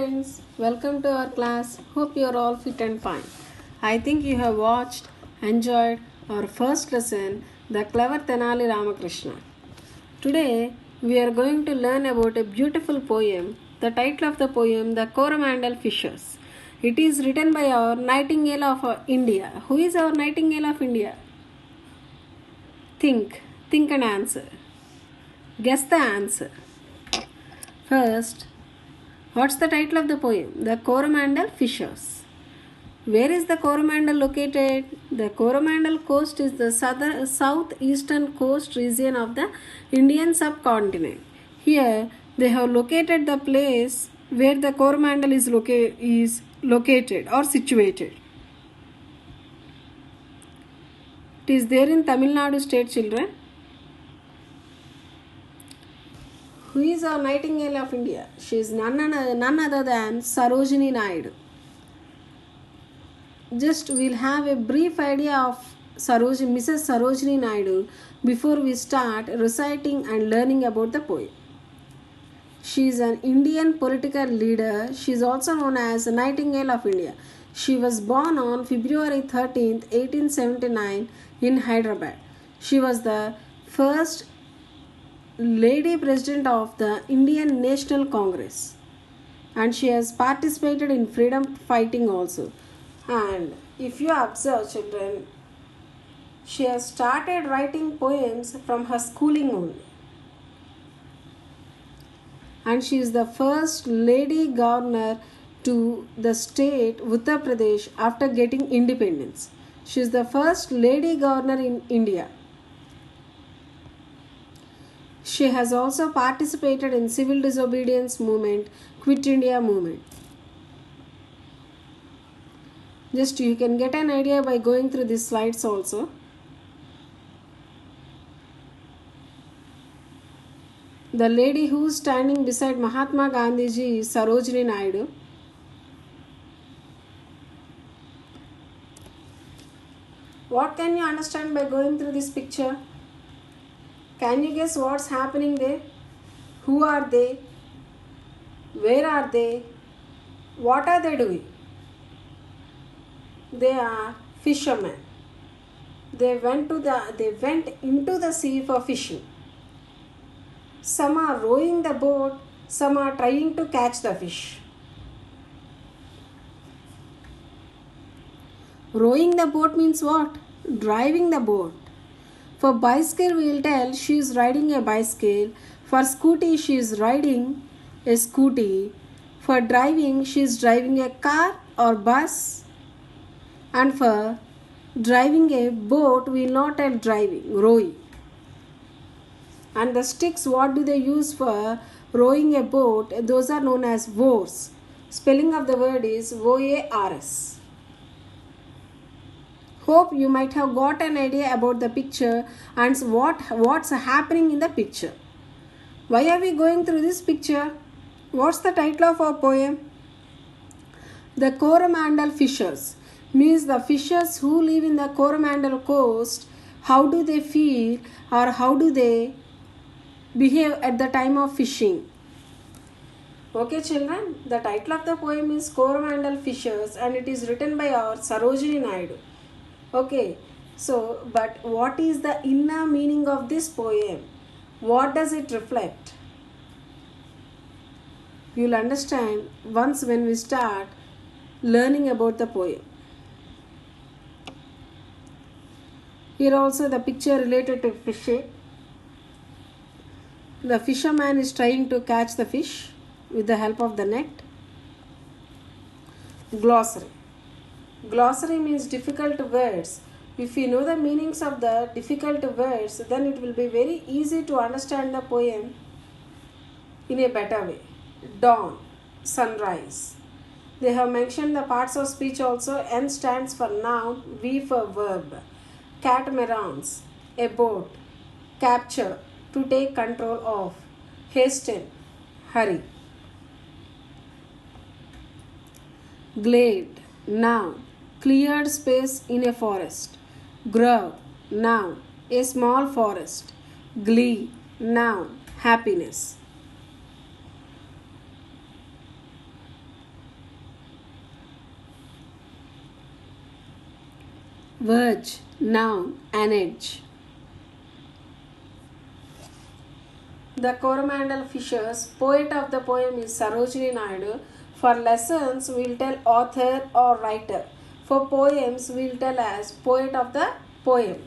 Friends, welcome to our class. Hope you are all fit and fine. I think you have watched, enjoyed our first lesson, The Clever Tenali Ramakrishna. Today, we are going to learn about a beautiful poem. The title of the poem, The Coromandel Fishers. It is written by our Nightingale of India. Who is our Nightingale of India? Think and answer. Guess the answer. First, what's the title of the poem? The Coromandel Fishers. Where is the Coromandel located? The Coromandel coast is the southeastern coast region of the Indian subcontinent. Here, they have located the place where the Coromandel is located or situated. It is there in Tamil Nadu state, children. Who is our Nightingale of India? She is none other than Sarojini Naidu. Just we'll have a brief idea of Mrs. Sarojini Naidu before we start reciting and learning about the poem. She is an Indian political leader. She is also known as Nightingale of India. She was born on February 13th, 1879 in Hyderabad. She was the first Lady President of the Indian National Congress, and she has participated in freedom fighting also. And if you observe, children, she has started writing poems from her schooling only, and she is the first lady governor to the state Uttar Pradesh after getting independence. She is the first lady governor in India. She has also participated in civil disobedience movement, Quit India movement. Just you can get an idea by going through these slides also. The lady who is standing beside Mahatma Gandhiji is Sarojini Naidu. What can you understand by going through this picture? Can you guess what's happening there? Who are they? Where are they? What are they doing? They are fishermen. They went into the sea for fishing. Some are rowing the boat, some are trying to catch the fish. Rowing the boat means what? Driving the boat. For bicycle, we will tell she is riding a bicycle. For scooty, she is riding a scooty. For driving, she is driving a car or bus. And for driving a boat, we will not tell driving, rowing. And the sticks, what do they use for rowing a boat? Those are known as oars. Spelling of the word is O-A-R-S. Hope you might have got an idea about the picture and what's happening in the picture. Why are we going through this picture? What's the title of our poem? The Coromandel Fishers means the fishers who live in the Coromandel coast. How do they feel or how do they behave at the time of fishing? Okay, children, the title of the poem is Coromandel Fishers and it is written by our Sarojini Naidu. Okay, so but what is the inner meaning of this poem? What does it reflect? You'll understand once when we start learning about the poem. Here also the picture related to fishing. The fisherman is trying to catch the fish with the help of the net. Glossary. Glossary means difficult words. If you know the meanings of the difficult words, then it will be very easy to understand the poem in a better way. Dawn, sunrise. They have mentioned the parts of speech also. N stands for noun, V for verb. Catamarans, a boat. Capture, to take control of. Hasten, hurry. Glade, noun. Cleared space in a forest. Grove, noun. A small forest. Glee, noun. Happiness. Verge, noun, an edge. The Coromandel Fishers, poet of the poem is Sarojini Naidu. For lessons, we'll tell author or writer. For poems, we'll tell as poet of the poem.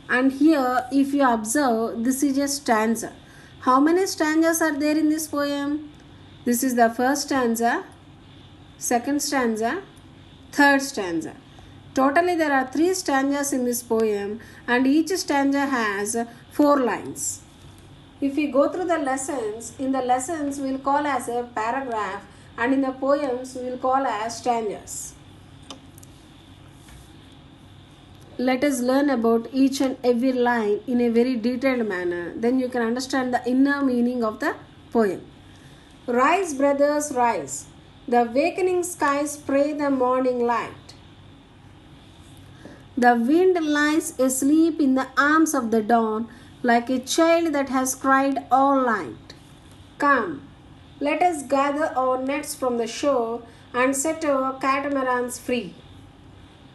And here, if you observe, this is a stanza. How many stanzas are there in this poem? This is the first stanza, second stanza, third stanza. Totally, there are 3 stanzas in this poem, and each stanza has 4 lines. If we go through the lessons, in the lessons we'll call as a paragraph, and in the poems we'll call as stanzas. Let us learn about each and every line in a very detailed manner. Then you can understand the inner meaning of the poem. Rise, brothers, rise. The awakening skies pray the morning light. The wind lies asleep in the arms of the dawn, like a child that has cried all night. Come, let us gather our nets from the shore and set our catamarans free,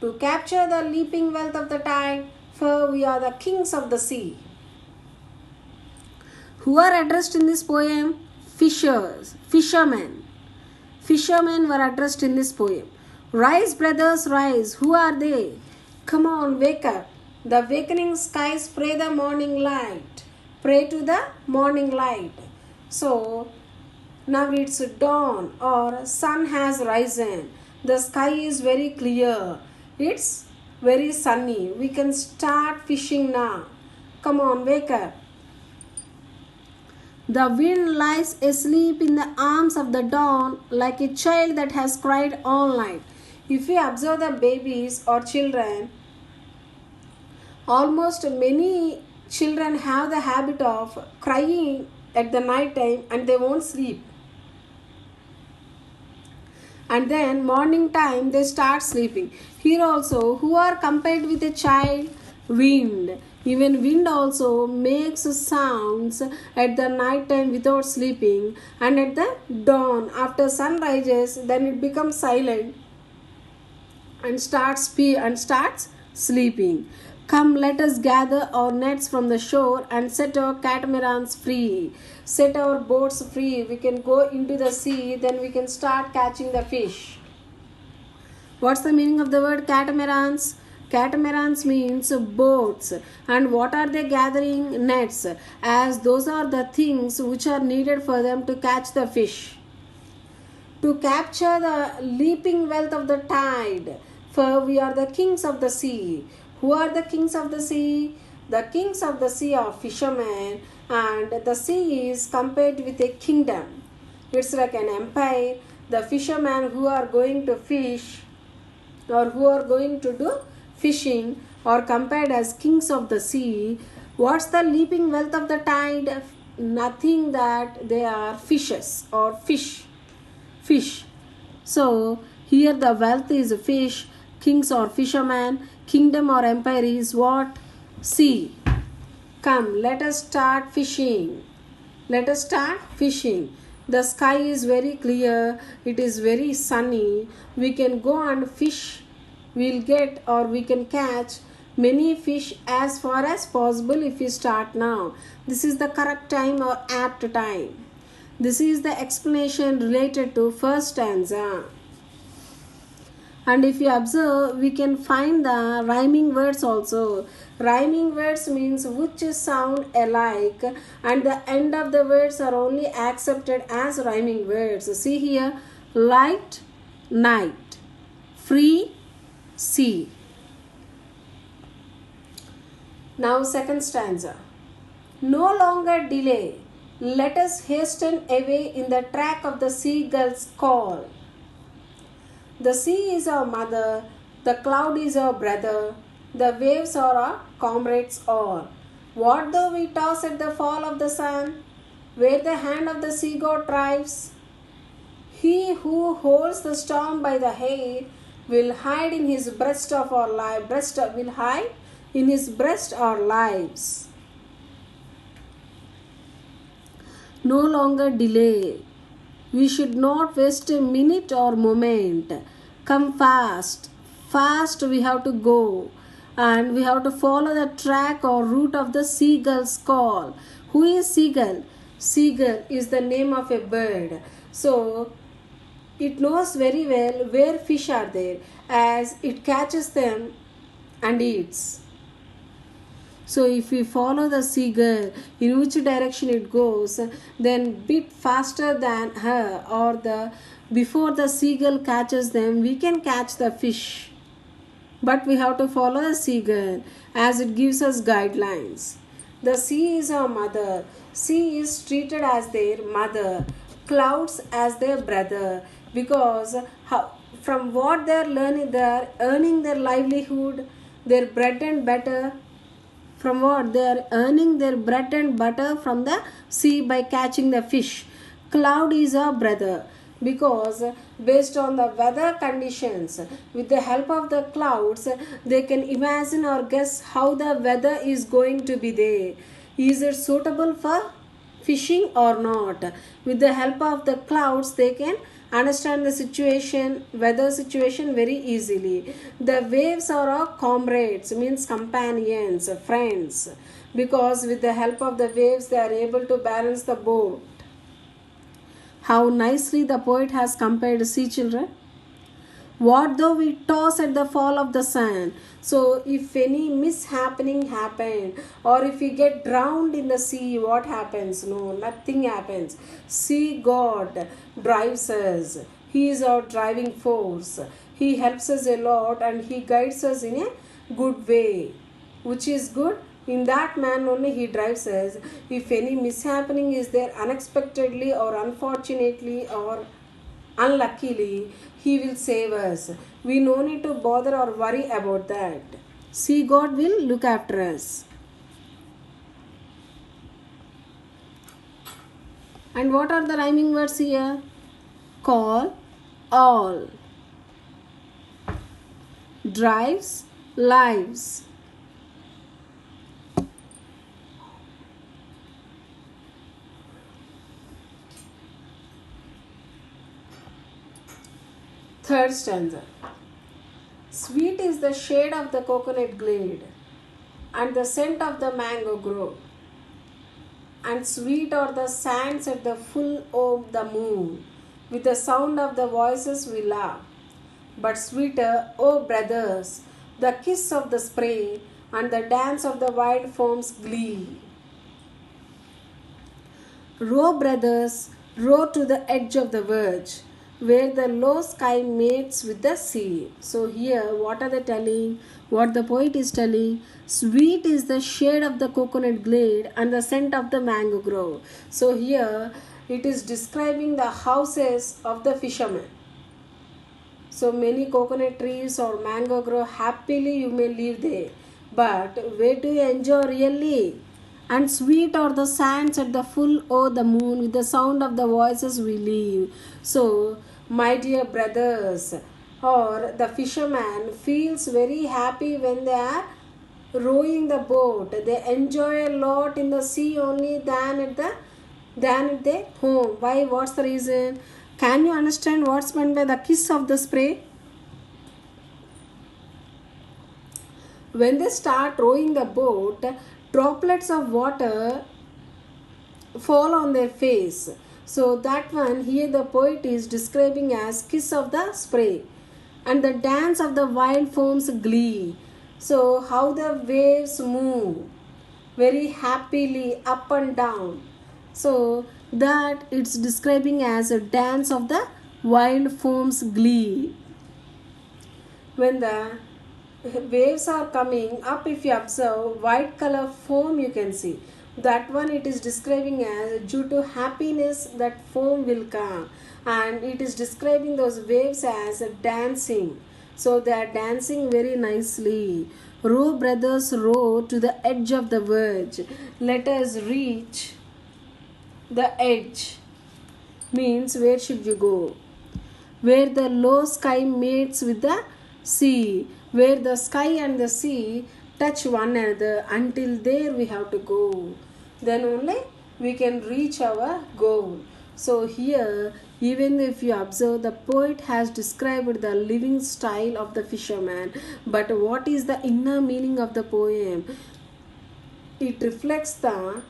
to capture the leaping wealth of the tide, for we are the kings of the sea. Who are addressed in this poem? Fishermen. Fishermen were addressed in this poem. Rise, brothers, rise. Who are they? Come on, wake up. The awakening skies pray the morning light. Pray to the morning light. So, now it's dawn or sun has risen. The sky is very clear. It's very sunny. We can start fishing now. Come on, wake up. The wind lies asleep in the arms of the dawn like a child that has cried all night. If we observe the babies or children, almost many children have the habit of crying at the night time and they won't sleep. And then morning time they start sleeping. Here also, who are compared with a child? Wind. Even wind also makes sounds at the night time without sleeping, and at the dawn after sun rises, then it becomes silent and starts sleeping. Come, let us gather our nets from the shore and set our catamarans free. Set our boats free. We can go into the sea, then we can start catching the fish. What's the meaning of the word catamarans? Catamarans means boats. And what are they gathering? Nets. As those are the things which are needed for them to catch the fish. To capture the leaping wealth of the tide. For we are the kings of the sea. Who are the kings of the sea? The kings of the sea are fishermen, and the sea is compared with a kingdom. It's like an empire. The fishermen who are going to fish or who are going to do fishing are compared as kings of the sea. What's the leaping wealth of the tide? Nothing, that they are fishes or fish. So here the wealth is fish, kings or fishermen, kingdom or empire is what? Sea. Come, let us start fishing. Let us start fishing. The sky is very clear. It is very sunny. We can go and fish. We'll get or we can catch many fish as far as possible if we start now. This is the correct time or apt time. This is the explanation related to first stanza. And if you observe, we can find the rhyming words also. Rhyming words means which sound alike, and the end of the words are only accepted as rhyming words. See here, light, night, free, sea. Now second stanza. No longer delay, let us hasten away in the track of the seagull's call. The sea is our mother, the cloud is our brother, the waves are our comrades all. What though we toss at the fall of the sun, where the hand of the sea god drives? He who holds the storm by the hair will hide in his breast of our will hide in his breast our lives. No longer delay. We should not waste a minute or moment. Come fast, fast we have to go, and we have to follow the track or route of the seagull's call. Who is seagull? Seagull is the name of a bird. So it knows very well where fish are there, as it catches them and eats. So if we follow the seagull in which direction it goes, then bit faster than her, or the before the seagull catches them, we can catch the fish. But we have to follow the seagull as it gives us guidelines. The sea is our mother. Sea is treated as their mother, clouds as their brother, because from what they are earning their livelihood, their bread and butter. From what they are earning their bread and butter from the sea by catching the fish. Cloud is our brother, because based on the weather conditions, with the help of the clouds, they can imagine or guess how the weather is going to be there. Is it suitable for fishing or not? With the help of the clouds, they can understand the situation, weather situation, very easily. The waves are our comrades, means companions, friends, because with the help of the waves they are able to balance the boat. How nicely the poet has compared sea, children. What though we toss at the fall of the sun? So if any mishappening happened, or if we get drowned in the sea, what happens? No, nothing happens. Sea God drives us. He is our driving force. He helps us a lot, and he guides us in a good way. Which is good? In that man only he drives us. If any mishappening is there unexpectedly or unfortunately or unluckily, he will save us. We no need to bother or worry about that. See, God will look after us. And what are the rhyming words here? Call, all. Drives, lives. Third stanza. Sweet is the shade of the coconut glade, and the scent of the mango grove, and sweet are the sands at the full of the moon. With the sound of the voices we laugh. But sweeter, O brothers, the kiss of the spray, and the dance of the wild foam's glee. Row, brothers, row to the edge of the verge, where the low sky mates with the sea. So here, what are they telling? What the poet is telling? Sweet is the shade of the coconut glade and the scent of the mango grove. So here, it is describing the houses of the fishermen. So many coconut trees or mango grove, happily you may live there. But where do you enjoy really? And sweet are the sands at the full o' the moon, with the sound of the voices we live. So, my dear brothers, or the fisherman feels very happy when they are rowing the boat. They enjoy a lot in the sea only than at their home. Why? What's the reason? Can you understand what's meant by the kiss of the spray? When they start rowing the boat, droplets of water fall on their face. So that one here the poet is describing as kiss of the spray, and the dance of the wild foam's glee. So how the waves move very happily up and down. So that it's describing as a dance of the wild foam's glee. When the waves are coming up, if you observe white color foam, you can see that one it is describing as due to happiness that foam will come, and it is describing those waves as dancing. So they are dancing very nicely. Row, brothers, row to the edge of the verge. Let us reach the edge. Means where should you go? Where the low sky mates with the sea, where the sky and the sea touch one another. Until there we have to go. Then only we can reach our goal. So here, even if you observe, the poet has described the living style of the fisherman, but what is the inner meaning of the poem? It reflects the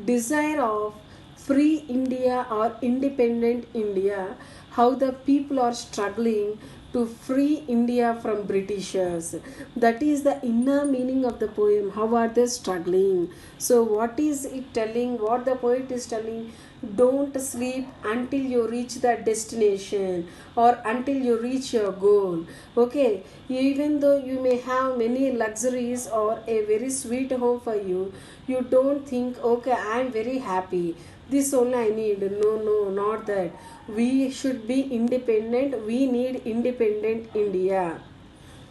desire of free India or independent India, how the people are struggling to free India from Britishers. That is the inner meaning of the poem. How are they struggling? So, what is it telling? What the poet is telling? Don't sleep until you reach that destination or until you reach your goal. Okay, even though you may have many luxuries or a very sweet home for you, you don't think, okay, I am very happy, this only I need. No, no, not that. We should be independent. We need independent India.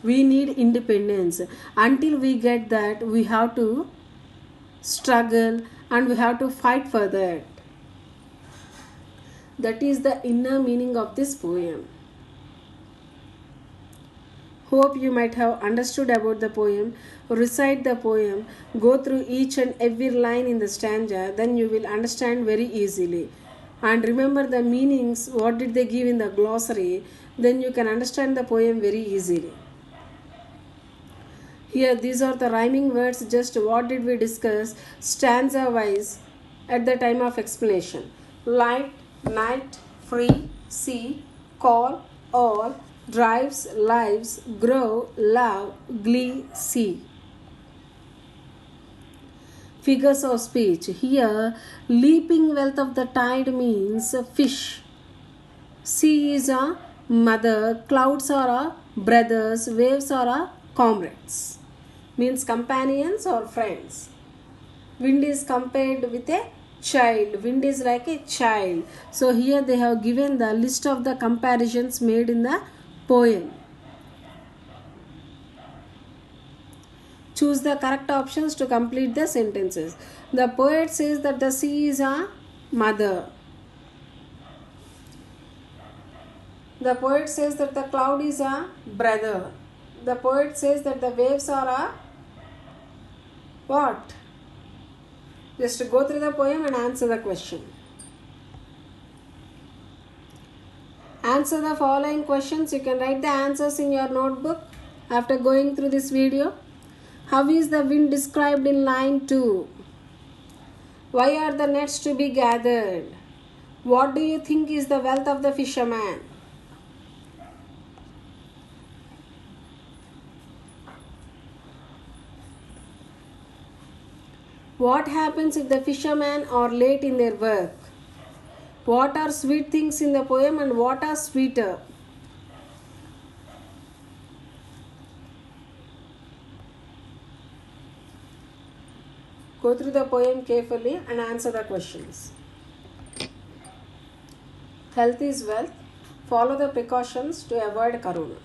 We need independence. Until we get that, we have to struggle and we have to fight for that. That is the inner meaning of this poem. Hope you might have understood about the poem. Recite the poem, go through each and every line in the stanza, then you will understand very easily. And remember the meanings, what did they give in the glossary, then you can understand the poem very easily. Here, these are the rhyming words, just what did we discuss stanza wise at the time of explanation. Light, night, free, sea, call, all, drives, lives, grow, love, glee, see. Figures of speech. Here, leaping wealth of the tide means fish. Sea is a mother, clouds are a brothers, waves are a comrades. Means companions or friends. Wind is compared with a child. Wind is like a child. So here they have given the list of the comparisons made in the poem. Choose the correct options to complete the sentences. The poet says that the sea is a mother. The poet says that the cloud is a brother. The poet says that the waves are a what? Just go through the poem and answer the question. Answer the following questions. You can write the answers in your notebook after going through this video. How is the wind described in line 2? Why are the nets to be gathered? What do you think is the wealth of the fisherman? What happens if the fishermen are late in their work? What are sweet things in the poem and what are sweeter? Go through the poem carefully and answer the questions. Health is wealth. Follow the precautions to avoid corona.